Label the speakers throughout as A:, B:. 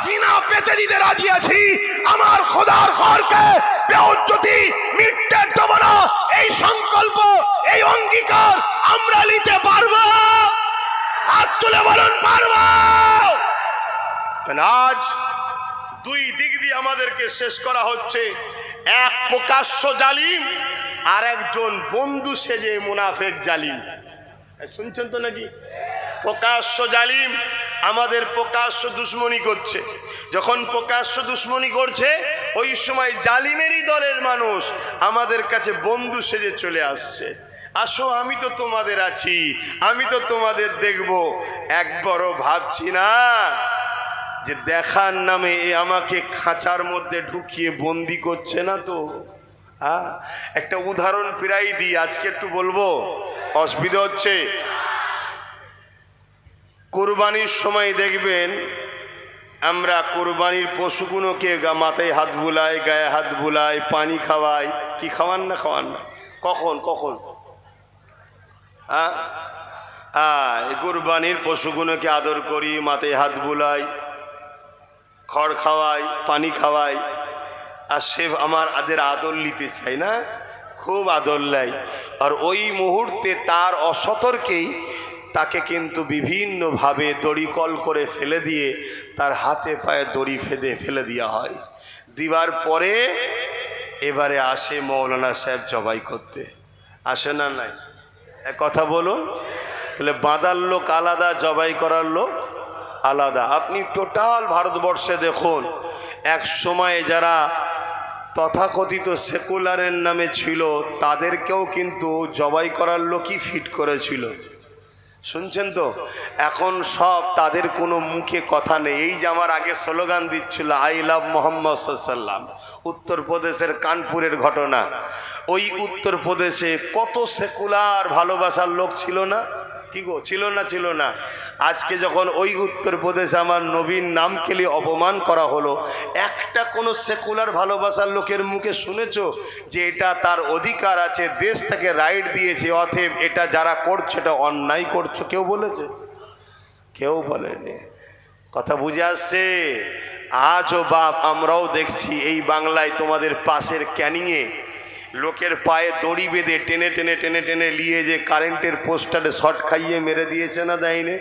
A: সিনা পেতে দিতে রাজি আছি। আমার খোদার ঘরকে বেউজ্জতি মিটতে দেব না। এই সংকল্প, এই অঙ্গীকার আমরা নিতে পারবো। হাত তুলে বলুন পারবো। আজ দুই দিক দিয়ে আমাদেরকে শেষ করা হচ্ছে। এক প্রকাশ্য জালিম, আর একজন বন্ধু সেজে মুনাফেক জালিম। শুনছেন তো নাকি? প্রকাশ্য জালিম আমাদের প্রকাশ্য দুশ্মনী করছে। যখন প্রকাশ্য দুশ্মনী করছে, ওই সময় জালিমেরই দলের মানুষ আমাদের কাছে বন্ধু সেজে চলে আসছে। আসো, আমি তো তোমাদের আছি, আমি তো তোমাদের দেখব। একবারও ভাবছি না যে দেখার নামে এ আমাকে খাঁচার মধ্যে ঢুকিয়ে বন্দি করছে না তো। একটা উদাহরণ প্রায় দিই, আজকে একটু বলবো, অসুবিধা হচ্ছে। কোরবানির সময় দেখবেন আমরা কোরবানির পশুগুলোকে মাথায় হাত বুলাই, গায়ে হাত বুলাই, পানি খাওয়াই। কি খাওয়ান না? খাওয়ান না? কখন কখন? কোরবানির পশুগুলোকে আদর করি, মাথায় হাত বুলাই, খড় খাওয়াই, পানি খাওয়াই। আর সে আমাদের আদর নিতে চাই না, খুব আদর নেয়। আর ওই মুহূর্তে তার অসতর্কেই তাকে কিন্তু বিভিন্নভাবে দড়িকল করে ফেলে দিয়ে তার হাতে পায়ে দড়ি ফেলে দেওয়া হয়। দিবার পরে এবারে আসে মৌলানা সাহেব জবাই করতে। আসে না? নাই? এক কথা বলুন, তাহলে বাঁধার লোক আলাদা, জবাই করার লোক আলাদা। আপনি টোটাল ভারতবর্ষে দেখুন, এক সময়ে যারা তথাকথিত সেকুলারের নামে ছিল, তাদেরকেও কিন্তু জবাই করার লোকই ফিট করেছিল। শুনছেন তো? এখন সব তাদের কোনো মুখে কথা নেই। এই যে আমার আগে স্লোগান দিচ্ছিল আই লাভ মোহাম্মদ সাল্লাম, উত্তরপ্রদেশের কানপুরের ঘটনা। ওই উত্তরপ্রদেশে কত সেকুলার ভালোবাসার লোক ছিল না? কি গো, ছিল না? ছিল না? আজকে যখন ওই উত্তরপ্রদেশে আমার নবীর নাম কেলি অপমান করা হলো, একটা কোনো সেকুলার ভালোবাসার লোকের মুখে শুনেছো যে এটা তার অধিকার আছে, দেশ থেকে রাইট দিয়েছে, অতএব এটা যারা করছে এটা অন্যায় করছো? কেউ বলেছে? কেউ বলেনি। কথা বুঝে আসছে? আজও বাপ আমরাও দেখছি এই বাংলায় তোমাদের পাশের ক্যানিংয়ে লোকের পায়ে দড়ি বেঁধে টেনে টেনে টেনে টেনে নিয়ে যে কারেন্টের পোস্টারে শর্ট খাইয়ে মেরে দিয়েছে না, দেয়নি?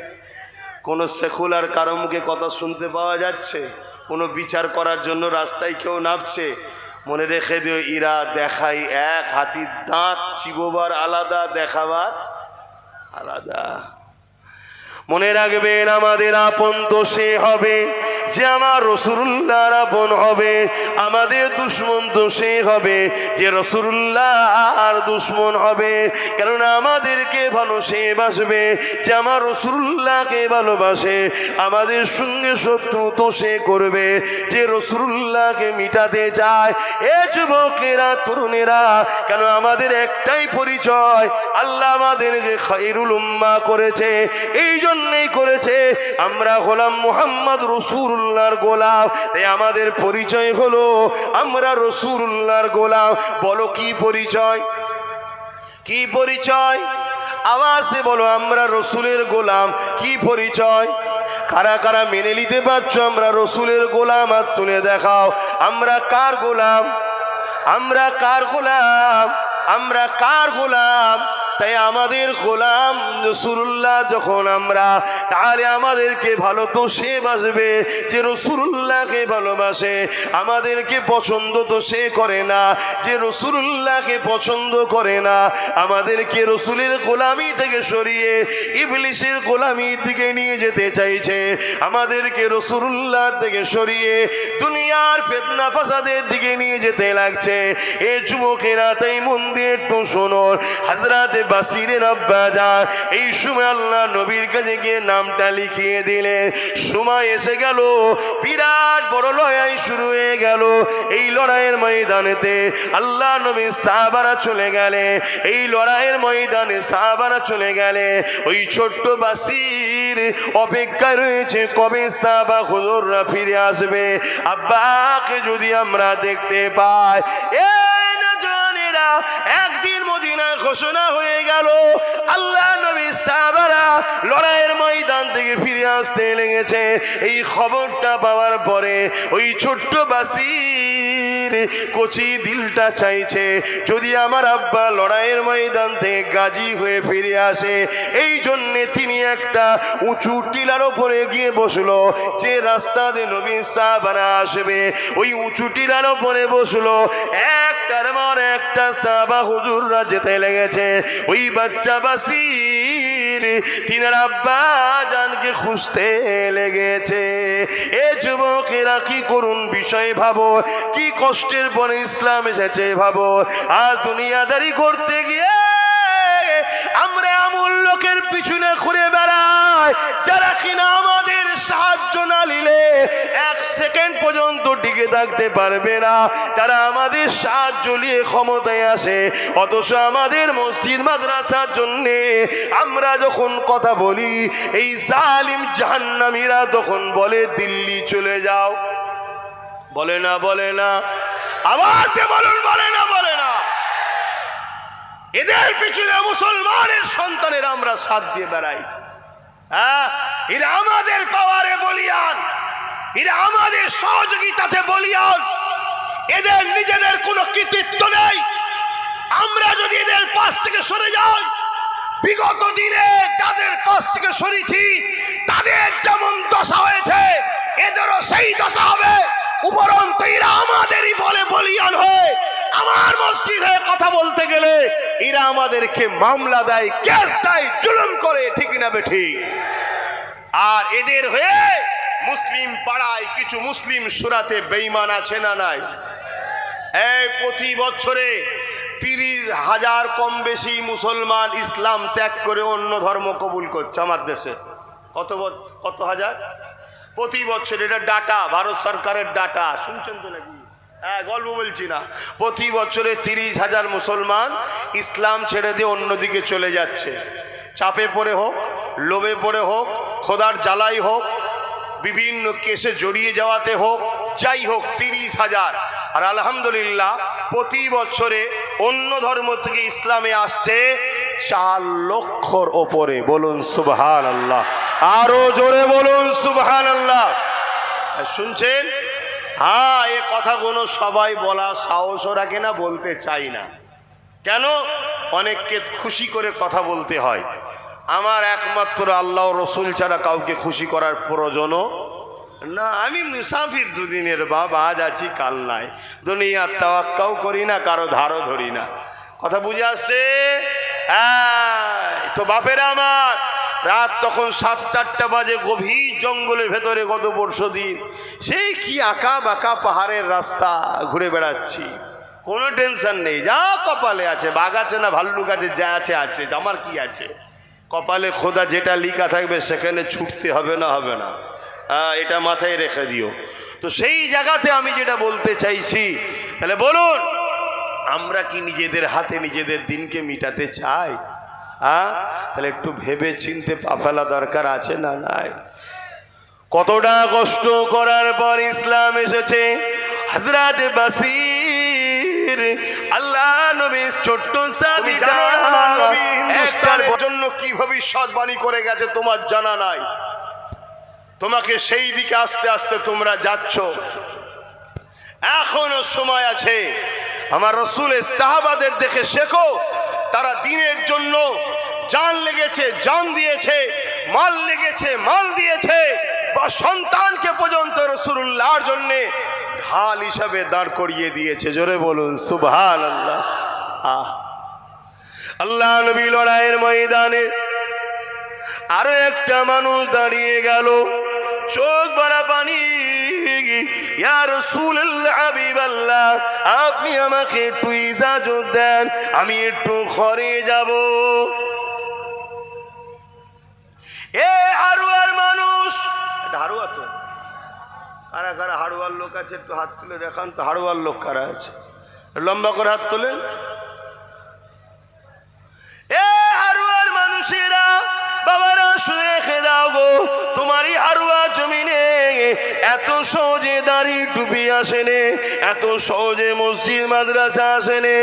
A: কোনো সেকুলার কারো মুখে কথা শুনতে পাওয়া যাচ্ছে? কোনো বিচার করার জন্য রাস্তায় কেউ নামছে? মনে রেখে দিও, ইরা দেখাই এক, হাতির দাঁত চিবোবার আলাদা, দেখাবার আলাদা। মনে রাখবেন, আমাদের আপন তো সে হবে যে আমার রাসূলুল্লাহর আপন হবে, আমাদের দুশমন তো সে হবে যে রাসূলুল্লাহর দুশমন হবে। কেননা আমাদেরকে ভালো সে বাসবে যে আমার রাসূলুল্লাহকে ভালোবাসে, আমাদের সঙ্গে শত্রু তো সে করবে যে রাসূলুল্লাহকে মিটাতে চায়। এ যুবকেরা, তরুণেরা, কেন আমাদের একটাই পরিচয়, আল্লাহ আমাদের যে খায়রুল উম্মাহ করেছে, এই জন্যই করেছে আমরা গোলাম মুহাম্মদ রাসূলুল্লাহর গোলাম। তাই আমাদের পরিচয় হলো আমরা রাসূলুল্লাহর গোলাম। বলো কি পরিচয়? কি পরিচয়? আওয়াজ দিয়ে বলো, আমরা রাসূলের গোলাম। কি পরিচয়? কারা কারা মেনে নিতে পারছো আমরা রাসূলের গোলাম? হাত তুলে দেখাও। আমরা কার গোলাম? আমরা কার গোলাম? আমরা কার গোলাম? তাই আমাদের গোলাম রাসূলুল্লাহ যখন আমরা, তাহলে আমাদেরকে ভালো তো সে বাসবে যে রাসূলুল্লাহকে ভালোবাসে। আমাদেরকে পছন্দ তো সে করে না যে রাসূলুল্লাহকে পছন্দ করে না। আমাদেরকে রাসূলের গোলামি থেকে সরিয়ে ইবলিসের গোলামির দিকে নিয়ে যেতে চাইছে। আমাদেরকে রাসূলুল্লাহ থেকে সরিয়ে দুনিয়ার ফিতনা ফাসাদের দিকে নিয়ে যেতে লাগছে। এ যুবকেরা, তাই মন দিয়ে একটু শোনো। হযরত বাসিরের আব্বা যান এই সময় আল্লাহ নবীর কাছে গিয়ে নামটা লিখিয়ে দিলেন। সময় এসে গেল, বিরাট বড় লড়াই শুরু হয়ে গেল। এই লড়াইয়ের ময়দানেতে আল্লাহ নবীর সাহাবারা চলে গেলে, এই লড়াইয়ের ময়দানে সাহাবারা চলে গেলে। ওই ছোট্ট বাসির অপেক্ষায় রয়েছে কবে সাহাবা হুজুররা ফিরে আসবে। আব্বাকে যদি আমরা দেখতে পাই। একদিন মদিনায় ঘোষণা হয়ে গেল, আল্লাহ নবী সাহাবারা লড়াইয়ের ময়দান থেকে দিকে ফিরে আসতে লেগেছে। এই খবরটা পাওয়ার পরে ওই ছোট্ট বাসির কচি দিলটা চাইছে যদি আমার আব্বা লড়াইয়ের ময়দান থেকে গাজী হয়ে ফিরে আসে। এই জন্যে তিনি একটা উঁচু টিলার ওপরে গিয়ে বসলো, যে রাস্তা দিয়ে নবী সাহাবারা আসবে ওই উঁচু টিলার ওপরে বসলো। একটার পর একটা সাহাবা হুজুররা যেতে লেগেছে। ওই বাচ্চা বাসির তিনার আব্বা জানকে খুঁজতে লেগেছে। এ যুবকেরা কি করুন বিষয় ভাবো, কি কষ্টের পরে ইসলাম এসেছে ভাবো। আজ দুনিয়াদারি করতে গিয়ে আমরা এমন লোকের পিছনে ঘুরে বেড়াই যারা কিনা আমাদের সাহায্য না নিলে এক সেকেন্ড পর্যন্ত টিকে থাকতে পারবে না। তারা আমাদের সাহায্য নিয়ে ক্ষমতায় আসে, অথচ আমাদের মসজিদ মাদ্রাসার জন্য আমরা যখন কথা বলি এই জালিম জাহান্নামীরা তখন বলে দিল্লি চলে যাও। বলে না বলে না, আওয়াজ দিয়ে বলুন বলে না বলে না। এদের পিছনে মুসলমানের সন্তানের আমরা সাথ দিয়ে বেড়াই। হ্যাঁ, এরা আমাদের পাওয়ারে বলিয়ান, এরা আমাদের সহযোগিতাতে বলিয়ান। এদের নিজেদের কোনো কৃতিত্ব নেই। আমরা যদি এদের পাশ থেকে সরে যাই, বিগত দিনে যাদের পাশ থেকে সরেছি তাদের যেমন দশা হয়েছে এদেরও সেই দশা হবে। উপরন্ত এরা আমাদেরই বলে বলিয়ান হয়ে আমার মসজিদে কথা বলতে গেলে এরা আমাদেরকে মামলা দেয়, কেস দেয়, জুলুম করে, ঠিক না বেঠিক? আর এদের হয়ে মুসলিম পাড়ায় কিছু মুসলিম সুরাতে বেঈমান আছে না নাই? এই প্রতি বছরে 30,000 কম বেশি মুসলমান ইসলাম ত্যাগ করে অন্য ধর্ম কবুল করছে আমার দেশে। কত হাজার প্রতি বছর? এটা ডাটা, ভারত সরকারের ডাটা, শুনছেন তো নাকি? হ্যাঁ, গল্প বলছি না। প্রতি বছরে 30,000 মুসলমান ইসলাম ছেড়ে দিয়ে অন্যদিকে চলে যাচ্ছে। চাপে পড়ে হোক, লোভে পড়ে হোক, খোদার জ্বালাই হোক, বিভিন্ন কেসে জড়িয়ে যাওয়াতে হোক, যাই হোক 30,000। আর আলহামদুলিল্লাহ প্রতি বছরে অন্য ধর্ম থেকে ইসলামে আসছে 4 লক্ষর ওপরে। বলুন সুবহানাল্লাহ, আরো জোরে বলুন সুবহানাল্লাহ। শুনছেন? হ্যাঁ, এ কথাগুলো সবাই বলা সাহসও রাখে না, বলতে চাই না। কেন? অনেককে খুশি করে কথা বলতে হয়। আমার একমাত্র আল্লাহ রসুল ছাড়া কাউকে খুশি করার প্রয়োজনও না। আমি মুসাফির, দুদিনের বাবা, আজ আছি কাল নাই। দুনিয়ার তাওয়াক্কাও করি না, কারো ধারও ধরি না। কথা বুঝে আসছে? তো বাপেরা আমার, রাত তখন 7-8টা বাজে, গভীর জঙ্গলের ভেতরে গত পরশুদিন সেই কি আঁকা বাঁকা পাহাড়ের রাস্তা ঘুরে বেড়াচ্ছি। কোনো টেনশন নেই, যা কপালে আছে, বাঘ আছে না ভাল্লুক আছে, যা আছে আছে, আমার কি আছে? কপালে খোদা যেটা লিখা থাকবে সেখানে ছুটতে হবে না, হবে না। এটা মাথায় রেখে দিও। তো সেই জায়গাতে আমি যেটা বলতে চাইছি, তাহলে বলুন আমরা কি নিজেদের হাতে নিজেদের দিনকে মিটাতে চাই? তাহলে একটু ভেবে চিনতে পা ফেলা দরকার আছে না নাই? কতটা কষ্ট করার পর ইসলাম এসেছে। হযরত বাসির আল্লাহ নবী ছোট্ট সাহাবীটা একটার জন্য কি ভবিষ্যৎবাণী করে গেছে তোমার জানা নাই। তোমাকে সেই দিকে আস্তে আস্তে তোমরা যাচ্ছ, এখনো সময় আছে। আমার রসুলের সাহাবাদের দেখে শেখো, তারা দিনের জন্য জান লেগেছে, জান দিয়েছে, মাল লেগেছে, মাল দিয়েছে, বা সন্তানকে পর্যন্ত রাসূলুল্লাহর জন্য ঢাল হিসাবে দাঁড় করিয়ে দিয়েছে। জোরে বলুন সুবহানাল্লাহ। আল্লাহ নবী লড়াইয়ের ময়দানে আরো একটা মানুষ দাঁড়িয়ে গেল, চোখ ভরা পানি। ইয়া রাসূলুল্লাহ, হাবিবাল্লাহ, আপনি আমাকে একটু ইজাজত দেন, আমি একটু ঘরে যাব। এ হারুয়ার মানুষ, হারুয়া তো কারা কারা হারুয়ার লোক আছে একটু হাত তুলে দেখান তো। হারুয়ার লোক কারা আছে? লম্বা করে হাত তোলেন। এ হারুয়ার মানুষেরা, বাবারা শুনে রেখে দাও গো, তোমারই হারুয়া জমিনে এত সহজে দাঁড়িয়ে টুপি আসেনে, এত সহজে মসজিদ মাদ্রাসা আসেনে,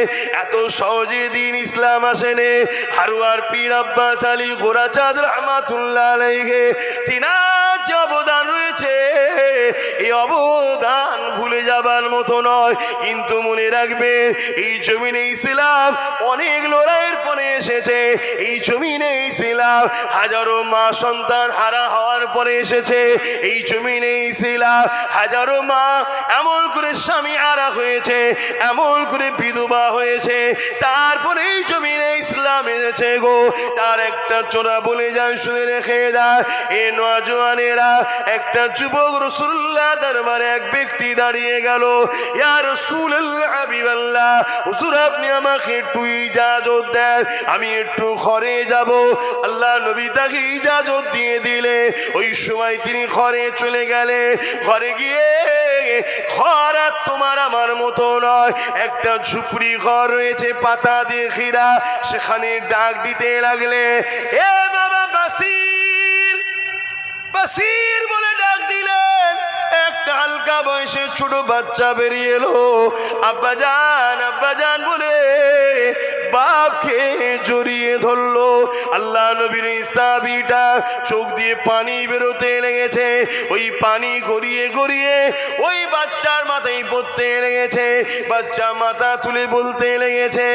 A: এত সহজে দিন ইসলাম আসেনে। হারুয়ার পীর আব্বাস আলী গোরাচাঁদ রহমাতুল্লাহ আলাইহি তিনার যে অবদান রয়েছে, এই অবদান ভুলে যাবার মতো নয়। কিন্তু মনে রাখবে, এই জমিনে ইসলাম অনেক লড়াইয়ের পরে এসেছে। এই জমিনে ইসলাম হাজারো মা সন্তান হারা হওয়ার পরে এসেছে। এই জমিনে ইসলাম হাজারো মা এমন করে স্বামী হারা হয়েছে, এমন করে বিধবা হয়েছে, তারপরে এই জমিনে ইসলাম এসেছে গো। তার একটা চোরা বলে যায়, শুনে রেখে যায় এ নওজওয়ানেরা। একটা যুবক রাসূলুল্লাহ দরবারে এক ব্যক্তি দাঁড়িয়ে গেল, ইয়া রাসূলুল্লাহ হাবিবাল্লাহ, হুজুর আপনি আমাকে একটু ইজাজত দেন, আমি একটু ঘরে যাব। আল্লাহ নবী তাকে ইজাজত দিয়ে দিলে। ওই সময় তিনি ঘরে চলে গেলে। ঘরে গিয়ে ঘর আর তোমার আমার মতো নয়, একটা ঝুপড়ি ঘর রয়েছে পাতা দিয়ে ঘেরা। সেখানে ডাক দিতে লাগলে, এ বাবা বাসির, বাসির বলে ডাক দিলেন। একটা হালকা বয়সে ছোট বাচ্চা বেরিয়ে এলো। আব্বাজান বলে বাপকে জড়িয়ে ধরলো। আল্লাহ নবীর সাহাবীটা চোখ দিয়ে পানি বেরোতে লেগেছে। ওই পানি গড়িয়ে গড়িয়ে ওই বাচ্চার মাথায় পড়তে লেগেছে। বাচ্চা মাথা তুলে বলতে লেগেছে,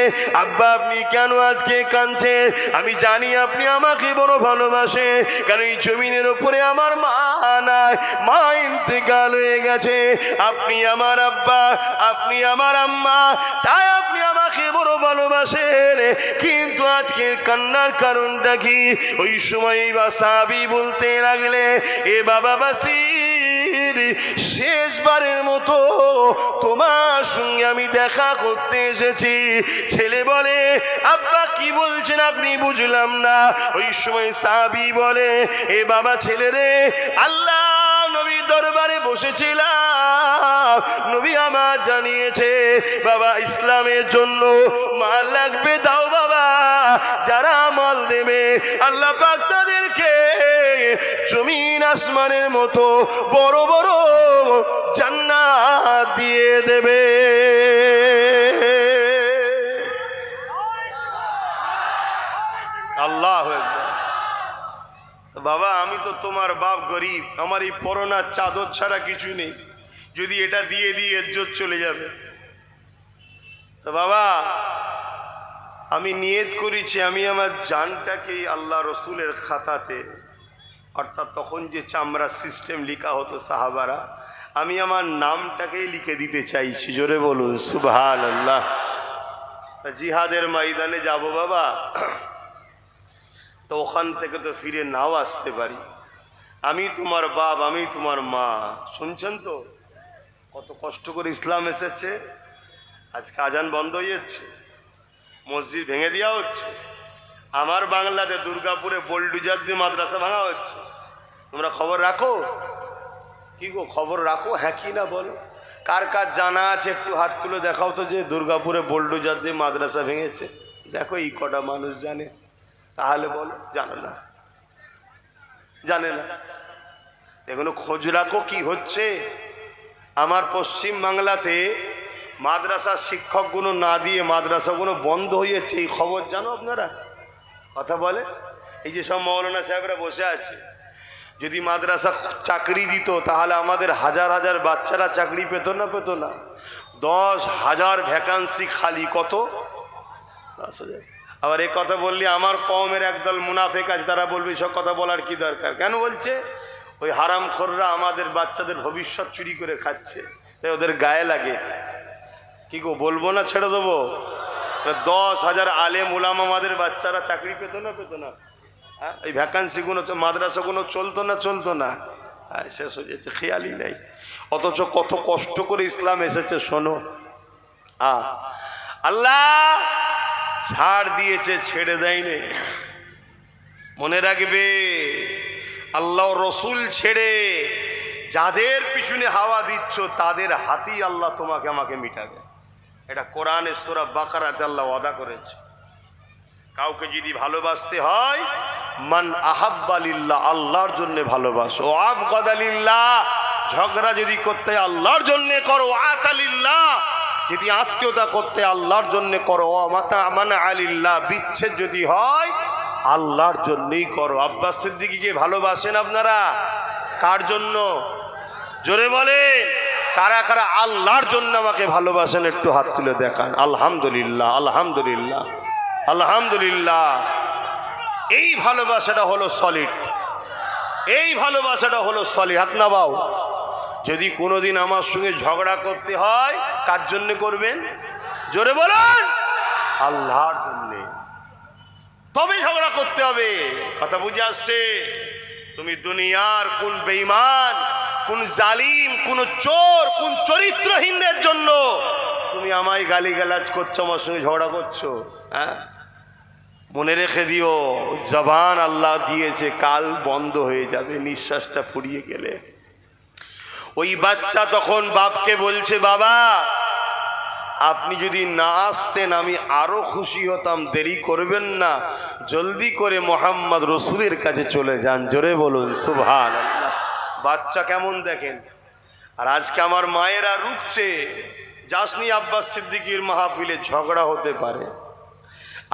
A: আব্বা আপনি কেন আজকে কাঁদছেন? আমি জানি আপনি আমাকে বড় ভালোবাসে, কারণ এই জমিনের উপরে আমার মা নাই, মা ইন্তেকাল হয়ে গেছে। আপনি আমার আব্বা, আপনি আমার আম্মা, তাই আপনি আমাকে বড় ভালোবাসেন। কিন্তু আজকে কান্নার কারণটা কি? ওই সময় সাহাবী বলতে লাগলে, এ বাবা বাসির, শেষবারের মতো তোমার সঙ্গে আমি দেখা করতে এসেছি। ছেলে বলে, আব্বা কি বলছেন আপনি? বুঝলাম না। ওই সময় সাহাবী বলে, এ বাবা ছেলে রে, আল্লাহ নবী দরবারে বসেছিলাম, নবী আমার জানিয়েছে বাবা ইসলামের জন্য মাল লাগবে, দাও বাবা। যারা মাল দেবে আল্লাহ পাক তাদেরকে জমিন আসমানের মতো বড় বড় জান্নাত দিয়ে দেবে। আল্লাহু আকবার। বাবা আমি তো তোমার বাপ, গরিব, আমার এই পরনার চাদর ছাড়া কিছু নেই, যদি এটা দিয়ে দিয়ে ইজ্জত চলে যাবে। তো বাবা আমি নিয়ত করেছি, আমি আমার জানটাকে আল্লাহ রসুলের খাতাতে, অর্থাৎ তখন যে চামড়া সিস্টেম লিখা হতো সাহাবারা, আমি আমার নামটাকেই লিখে দিতে চাইছি। জোরে বলুন সুবহানাল্লাহ। জিহাদের ময়দানে যাব বাবা, তো ওখান থেকে তো ফিরে নাও আসতে পারি। আমি তোমার বাপ, আমি তোমার মা। শুনছেন তো কত কষ্ট করে ইসলাম এসেছে। আজকে আজান বন্ধ হয়ে যাচ্ছে, মসজিদ ভেঙে দেওয়া হচ্ছে। আমার বাংলাতে দুর্গাপুরে বোলডুজার দিয়ে মাদ্রাসা ভাঙা হচ্ছে। তোমরা খবর রাখো? কি গো খবর রাখো? হ্যাঁ কি না বলো? কার কার জানা আছে একটু হাত তুলে দেখাও তো, যে দুর্গাপুরে বোলডুজার দিয়ে মাদ্রাসা ভেঙেছে। দেখো এই কটা মানুষ জানে, তাহলে বলো। জানে না, জানে না। এগুলো খোঁজ রাখো কি হচ্ছে। আমার পশ্চিম বাংলাতে মাদ্রাসার শিক্ষকগুলো না দিয়ে মাদ্রাসাগুলো বন্ধ হয়ে যাচ্ছে, এই খবর জানো আপনারা? কথা বলে। এই যে সব মৌলানা সাহেবরা বসে আছে, যদি মাদ্রাসা চাকরি দিত তাহলে আমাদের হাজার হাজার বাচ্চারা চাকরি পেত না? পেত না? 10,000 ভ্যাকান্সি খালি। কত? 10,000। আবার এই কথা বললে আমার কওমের একদল মুনাফিক আছে, তারা বলবে সব কথা বলার কি দরকার। কেন বলছে? ওই হারামখোররা আমাদের বাচ্চাদের ভবিষ্যৎ চুরি করে খাচ্ছে, তাই ওদের গায়ে লাগে। কি গো বলবো না ছেড়ে দেবো? 10,000 আলেম উলামা আমাদের বাচ্চারা চাকরি পেত না? পেত না? হ্যাঁ, এই ভ্যাকান্সিগুলো তো মাদ্রাসাগুলো চলতো না? চলতো না? শেষ হয়ে যাচ্ছে, খেয়ালই নাই। অথচ কত কষ্ট করে ইসলাম এসেছে শোনো। আল্লাহ ছাড় দিয়েছে, ছেড়ে দেয়নি। মনে রাখবে, আল্লাহ রসুল ছেড়ে যাদের পিছনে হাওয়া দিচ্ছ তাদের হাতেই আল্লাহ তোমাকে আমাকে মিটাবে। এটা কোরআনে সূরা বাকারাতে আল্লাহ ওয়াদা করেছে। কাউকে যদি ভালোবাসতে হয়, মান আহাব্বা লিল্লাহ, আল্লাহর জন্য ভালোবাসো। ও আবগাদা লিল্লাহ, ঝগড়া যদি করতে আল্লাহর জন্য করো আতালিল্লাহ, যদি আত্মীয়তা করতে আল্লাহর জন্য করো, মাতা মানা আলিল্লাহ, বিচ্ছেদ যদি হয় আল্লাহর জন্যই করো। আব্বাস সিদ্দিকীকে ভালোবাসেন আপনারা? কার জন্য? জোরে বলেন, কারা কারা আল্লাহর জন্য আমাকে ভালোবাসেন একটু হাত তুলে দেখান। আলহামদুলিল্লাহ, আলহামদুলিল্লাহ, আলহামদুলিল্লাহ। এই ভালোবাসাটা হলো সলিড, এই ভালোবাসাটা হলো সলিড। হাত নামাও। যদি কোনোদিন আমার সঙ্গে ঝগড়া করতে হয় কার জন্য করবেন? জোরে বলেন, আল্লাহর জন্যে। তবে ঝগড়া করতে হবে। কথা বুঝে আসছে? তুমি দুনিয়ার কোন বেঈমান, কোন জালিম, কোন চোর, কোন চরিত্রহীনদের জন্য তুমি আমায় গালিগালাজ করছো, আমার সঙ্গে ঝগড়া করছো? হ্যাঁ, মনে রেখে দিও, জবান আল্লাহ দিয়েছে, কাল বন্ধ হয়ে যাবে নিঃশ্বাসটা ফুরিয়ে গেলে। ওই বাচ্চা তখন বাপকে বলছে, বাবা আপনি যদি না আসতেন আমি আরো খুশি হতাম, দেরি করবেন না, জলদি করে মোহাম্মদ রসুলের কাছে চলে যান। জোরে বলুন সুবহানাল্লাহ। বাচ্চা কেমন দেখেন। আর আজকে আমার মায়েরা রুখছে, যাসনি আব্বাস সিদ্দিকীর মাহফিলে, ঝগড়া হতে পারে।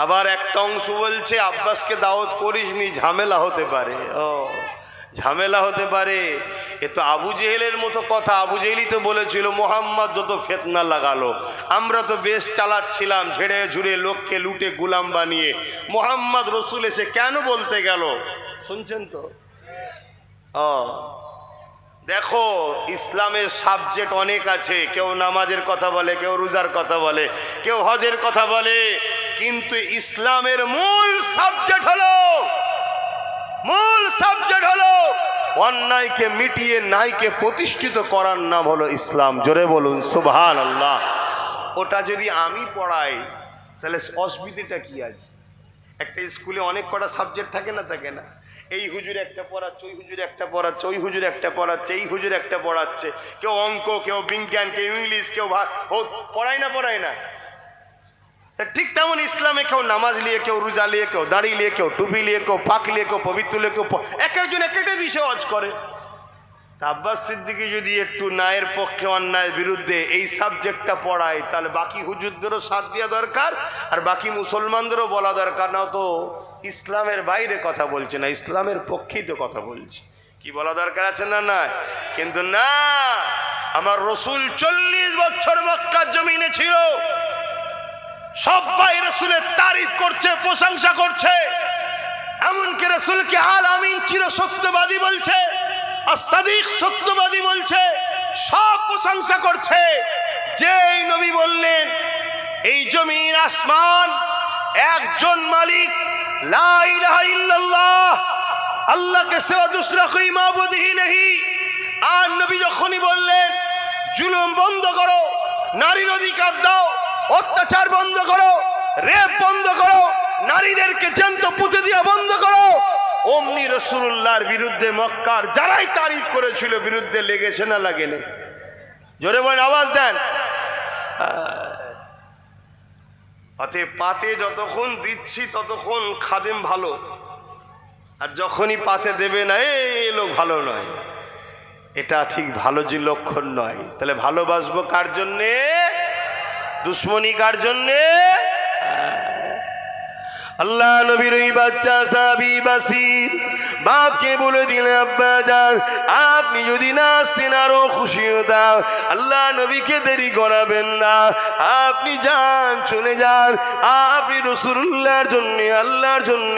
A: আবার একটা অংশ বলছে আব্বাসকে দাওয়াত করিসনি, ঝামেলা হতে পারে। ও ঝামেলা হতে পারে, এ তো আবু জেহেলের মতো কথা। আবু জেহেলই তো বলেছিল মোহাম্মদ যত ফিতনা লাগালো, আমরা তো বেশ চালাচ্ছিলাম, ঝেড়ে ঝুড়ে লোককে লুটে গুলাম বানিয়ে, মোহাম্মদ রসুল এসে কেন বলতে গেল? শুনছেন তো? দেখো, ইসলামের সাবজেক্ট অনেক আছে। কেউ নামাজের কথা বলে, কেউ রোজার কথা বলে, কেউ হজের কথা বলে, কিন্তু ইসলামের মূল সাবজেক্ট হলো অন্যায়কে মিটিয়ে ন্যায়কে প্রতিষ্ঠিত করার নাম হলো ইসলাম। জোরে বলুন সুবহানাল্লাহ। ওটা যদি আমি পড়াই তাহলে অসুবিধাটা কি আছে? একটা স্কুলে অনেক কটা সাবজেক্ট থাকে না? থাকে না? এই হুজুর একটা পড়াচ্ছে, ওই হুজুর একটা পড়াচ্ছে, ওই হুজুর একটা পড়াচ্ছে, এই হুজুর একটা পড়াচ্ছে, কেউ অঙ্ক, কেউ বিজ্ঞান, কেউ ইংলিশ, কেউ পড়ায় না। ঠিক তেমন ইসলামে কেউ নামাজ নিয়ে, কেউ রোজা নিয়ে, কেউ দাড়ি নিয়ে, কেউ টুপি নিয়ে, কেউ পাক নিয়ে, কেউ পবিত্র নিয়ে, কেউ এক একজন এক একটা বিষয় হজ করে। আব্বাস সিদ্দিকী যদি একটু ন্যায়ের পক্ষে অন্যায়ের বিরুদ্ধে এই সাবজেক্টটা পড়ায়, তাহলে বাকি হুজুরদেরও সাথ দেওয়া দরকার, আর বাকি মুসলমানদেরও বলা দরকার। না তো ইসলামের বাইরে কথা বলছে না, ইসলামের পক্ষেই তো কথা বলছে। কি বলা দরকার আছে না? না, কিন্তু না, আমার রসুল 40 বছর মক্কার জমিনে ছিল, সবাই রসুলের তারিফ করছে, প্রশংসা করছে। এমনকি রসুলকে আল আমিন চির সত্যবাদী বলছে, as-সাদিক সত্যবাদী বলছে, সব প্রশংসা করছে। যেই নবী বললেন এই জমিন আসমান একজন মালিক, লা ইলাহা ইল্লাল্লাহ, আল্লাহ কে সিওয়া দুসরা কোই মাবুদ হি নেহি। আর নবী যখনই বললেন জুলুম বন্ধ করো, নারীর অধিকার দাও, অত্যাচার বন্ধ করো, রেপ বন্ধ করো, নারীদেরকে জ্যান্ত পুঁতে দিয়া বন্ধ করো, অমনি রাসূলুল্লাহর বিরুদ্ধে মক্কার যারাই তারিফ করেছিল বিরুদ্ধে লেগেছে না লাগেনি? জোরে বলেন, আওয়াজ দেন। পাতে যতক্ষণ দিচ্ছি ততক্ষণ খাদেম ভালো, আর যখনই পাতে দেবে না এই লোক ভালো নয়, এটা ঠিক ভালো যে লক্ষণ নয়। তাহলে ভালোবাসবো কার জন্যে? দুশ্মনী কার জন্যে? আল্লাহ নবীর ওই বাচ্চা সাহাবী বাসির বাপকে বলে দিলেন, আব্বা যান আপনি যদি না আসতেন আরো খুশি হতাম। আল্লাহ নবীকে দেরি করাবেন না, আপনি যান, চলে যান। আপনি রাসূলুল্লাহর জন্য, আল্লাহর জন্য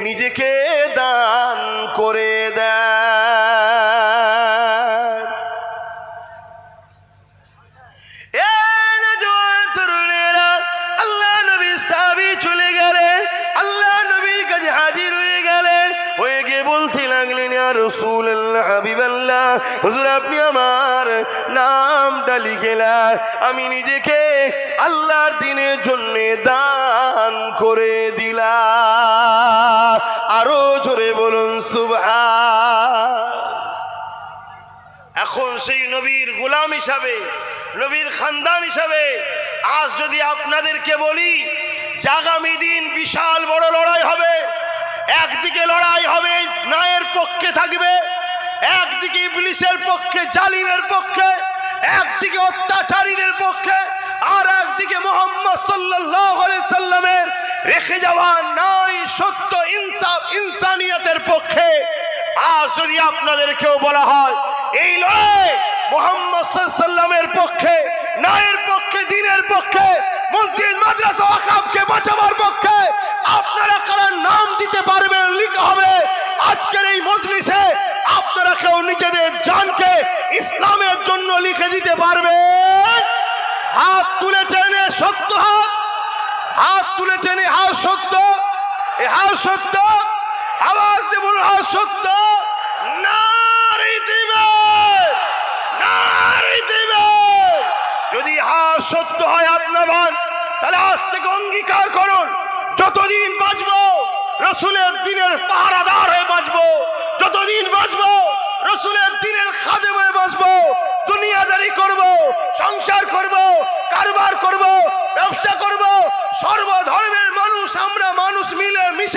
A: নিজেকে দান করে দেন। আল্লাহ নবীর সাহাবী চলে গেলেন, আল্লাহ নবীর কাছে হাজির হয়ে গেলেন, হয়ে গিয়ে বলতে লাগলেন, ইয়া রাসূলুল্লাহ, হাবিবাল্লাহ, হুজুর আপনি আমার নামটা লিখে নেন, আমি নিজেকে আল্লাহর দ্বীনের জন্য দান করে দিলাম। আরো জোরে বলুন সুবহান। এখন সেই নবীর গোলাম হিসাবে, নবীর খানদান হিসাবে আজ যদি আপনাদেরকে বলি যে আগামী দিন বিশাল বড় লড়াই হবে, একদিকে লড়াই হবে ন্যায়ের পক্ষে থাকবে, একদিকে ইবলিসের পক্ষে, জালিমের পক্ষে, একদিকে অত্যাচারীদের পক্ষে, আর একদিকে মুহাম্মদ সাল্লাল্লাহু আলাইহি সাল্লামের রেখে যাওয়া ন্যায়, সত্য, ইনসাফ, ইনসানিয়তের পক্ষে। আজ যদি আপনাদের কেউ বলা হয় এই লড়াই মুহাম্মদ সাল্লাল্লাহু আলাইহি সাল্লামের পক্ষে, ন্যায়ের পক্ষে, দ্বীনের পক্ষে, মসজিদ মাদ্রাসা ওয়াকফকে বাঁচাবার পক্ষে, আপনারা কারা নাম দিতে পারবেন? লিখা হবে আজকের এই মজলিসে। আপনারা কেউ নিজেদের জানকে ইসলামের জন্য লিখে দিতে পারবেন? হাত তুলেছেন সত্য, হাত তুলেছেন, হাত সত্য, এ হাত সত্য, আওয়াজ দিয়ে বলুন হাত সত্য। নারী দিবে, নারী দিবে। যদি হাত সত্য হয় আপনার, তাহলে আজ থেকে অঙ্গীকার করুন যতদিন বাঁচবো রসুলের দিনের পাহারাদার হয়ে বাঁচবো, যতদিন বাঁচবো রসুলের দিনের খাদেম হয়ে বাঁচবো। দুনিয়াদারি করব, সংসার করব, কারবার করব, ব্যবসা করব, সর্বধর্মের মানুষ আমরা মানুষ মিলে মিশে